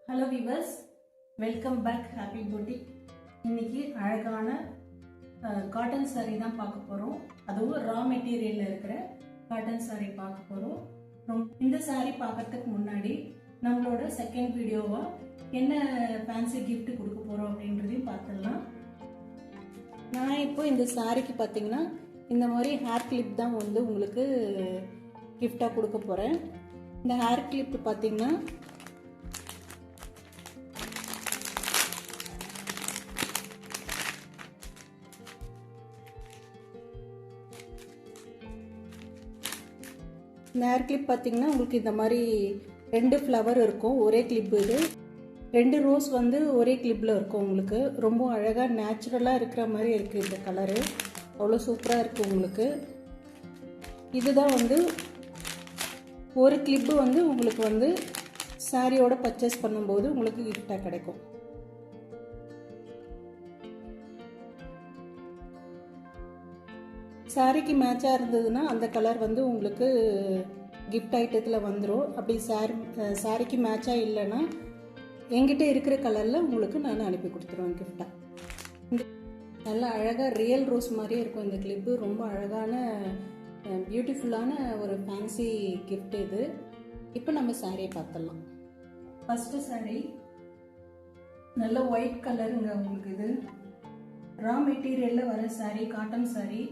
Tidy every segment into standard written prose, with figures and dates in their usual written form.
Hello viewers, welcome back happy beauty. இன்னைக்கு அழகான cotton sari தான் பார்க்க போகிறோம். அதுவும் ரா மெட்டீரியலில் இருக்கிற காட்டன் சாரீ பார்க்க போகிறோம். இந்த சாரீ பார்க்கறதுக்கு முன்னாடி நம்மளோட செகண்ட் வீடியோவாக என்ன ஃபேன்சி கிஃப்ட் கொடுக்க போகிறோம் அப்படின்றதையும் பார்த்துடலாம். நான் இப்போ இந்த சாரீக்கு பார்த்தீங்கன்னா இந்த மாதிரி ஹேர் கிளிப் தான் வந்து உங்களுக்கு கிஃப்டாக கொடுக்க போகிறேன். இந்த ஹேர் கிளிப் பார்த்தீங்கன்னா இந்த ஹேர் கிளிப் பார்த்தீங்கன்னா உங்களுக்கு இந்த மாதிரி 2 ஃப்ளவர் இருக்கும். ஒரே கிளிப், இது 2 ரோஸ் வந்து ஒரே கிளிப்பில் இருக்கும். உங்களுக்கு ரொம்ப அழகாக நேச்சுரலாக இருக்கிற மாதிரி இருக்குது. இந்த கலரு அவ்வளோ சூப்பராக இருக்குது உங்களுக்கு. இதுதான் வந்து ஒரு கிளிப்பு வந்து உங்களுக்கு வந்து சாரியோட பர்ச்சேஸ் பண்ணும்போது உங்களுக்கு கிஃப்டாக கிடைக்கும். சாரிக்கு மேட்சாக இருந்ததுன்னா அந்த கலர் வந்து உங்களுக்கு கிஃப்ட் ஐட்டத்தில் வந்துடும். அப்படி சாரிக்கு மேட்சாக இல்லைன்னா என்கிட்ட இருக்கிற கலரில் உங்களுக்கு நான் அனுப்பி கொடுத்துருவேன் கிஃப்டாக. நல்லா அழகாக ரியல் ரோஸ் மாதிரியே இருக்கும் இந்த கிளிப்பு. ரொம்ப அழகான பியூட்டிஃபுல்லான ஒரு ஃபேன்சி கிஃப்ட் இது. இப்போ நம்ம சாரியை பார்த்துடலாம். ஃபஸ்ட்டு சாரீ நல்ல ஒயிட் கலருங்க உங்களுக்கு. இது ரா மெட்டீரியலில் வர சாரீ, காட்டன் சாரீ.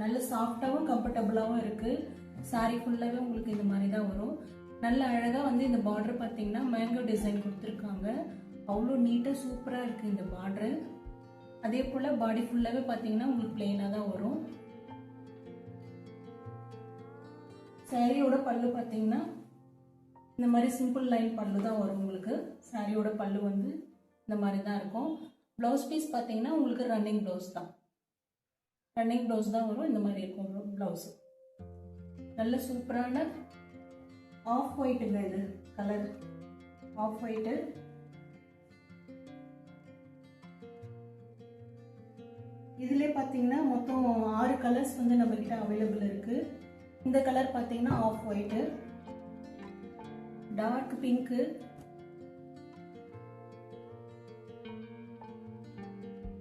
நல்ல சாஃப்டாகவும் கம்ஃபர்டபுளாகவும் இருக்குது. சாரீ ஃபுல்லாகவே உங்களுக்கு இந்த மாதிரி தான் வரும். நல்ல அழகாக வந்து இந்த பார்டர் பார்த்தீங்கன்னா மேங்கோ டிசைன் கொடுத்துருக்காங்க. அவ்வளோ நீட்டாக சூப்பராக இருக்குது இந்த பார்டரு. அதே போல் பாடி ஃபுல்லாகவே பார்த்தீங்கன்னா உங்களுக்கு பிளெயினாக தான் வரும். சாரியோட பல்லு பார்த்தீங்கன்னா இந்த மாதிரி சிம்பிள் லைன் பல்லு தான் வரும் உங்களுக்கு. சாரியோட பல்லு வந்து இந்த மாதிரி தான் இருக்கும். ப்ளவுஸ் பீஸ் பார்த்தீங்கன்னா உங்களுக்கு ரன்னிங் ப்ளவுஸ் தான் வரும். இந்த மாதிரி இருக்கும் ப்ளவுஸு. நல்ல சூப்பரான ஆஃப் ஒயிட்டுங்க. இது கலர் ஆஃப் ஒயிட்டு. இதுலேயே பார்த்தீங்கன்னா மொத்தம் 6 கலர்ஸ் வந்து நம்மக்கிட்ட அவைலபிள் இருக்குது. இந்த கலர் பார்த்தீங்கன்னா off white, dark pink,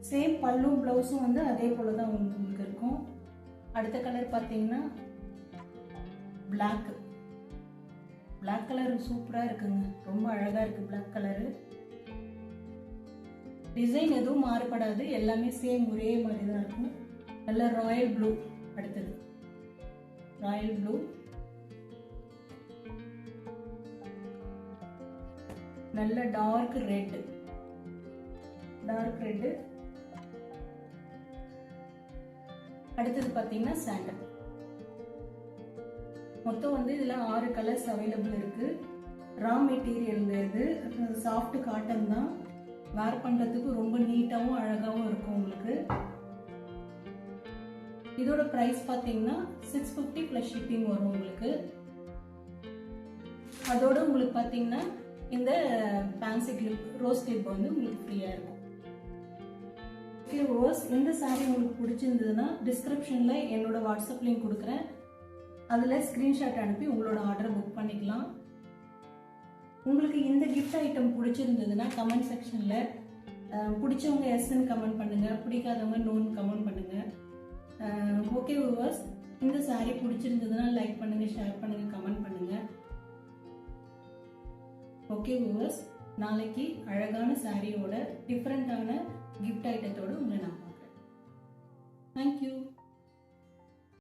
same பல்லும் ப்ளவுஸும் வந்து அதே போல தான் உங்களுக்கு இருக்கும். அடுத்த கலர் பார்த்தீங்கன்னா பிளாக் கலர் சூப்பராக இருக்குங்க. ரொம்ப அழகாக இருக்குது பிளாக் கலரு. டிசைன் எதுவும் மாறுபடாது, எல்லாமே சேம் ஒரே மாதிரி தான் இருக்கும். நல்ல ராயல் ப்ளூ. அடுத்தது ராயல் ப்ளூ, நல்ல டார்க் ரெட்டு. அடுத்தது பார்த்தீங்கன்னா சாண்டல். மொத்தம் வந்து இதில் 6 கலர்ஸ் அவைலபிள் இருக்கு. ரா மெட்டீரியல் இது, சாஃப்ட் காட்டன் தான். வேர் பண்ணுறதுக்கு ரொம்ப நீட்டாகவும் அழகாகவும் இருக்கும் உங்களுக்கு. இதோட ப்ரைஸ் பார்த்தீங்கன்னா 650 ப்ளஸ் ஷிப்பிங் வரும் உங்களுக்கு. அதோட உங்களுக்கு பார்த்தீங்கன்னா இந்த ஃபேன்சி கிளிப், ரோஸ் கிளிப் வந்து உங்களுக்கு ஃப்ரீயாக இருக்கும். இந்த சாரீ உங்களுக்கு பிடிச்சிருந்ததுன்னா டிஸ்கிரிப்ஷனில் என்னோட வாட்ஸ்அப் லிங்க் கொடுக்குறேன். அதில் ஸ்க்ரீன்ஷாட் அனுப்பி உங்களோட ஆர்டரை புக் பண்ணிக்கலாம். உங்களுக்கு இந்த கிஃப்ட் ஐட்டம் பிடிச்சிருந்ததுன்னா கமெண்ட் செக்ஷனில் பிடிச்சவங்க எஸ்ன்னு கமெண்ட் பண்ணுங்கள், பிடிக்காதவங்க நோன்னு கமெண்ட் பண்ணுங்கள். ஓகே வியூவர்ஸ், இந்த சாரீ பிடிச்சிருந்ததுன்னா லைக் பண்ணுங்கள், ஷேர் பண்ணுங்கள், கமெண்ட் பண்ணுங்கள். ஓகே வியூவர்ஸ், நாளைக்கு அழகான சாரியோட டிஃப்ரெண்ட்டான கிஃப்ட் ஐட்டத்தோடு உங்களை நான் பார்க்குறேன். தேங்க்யூ.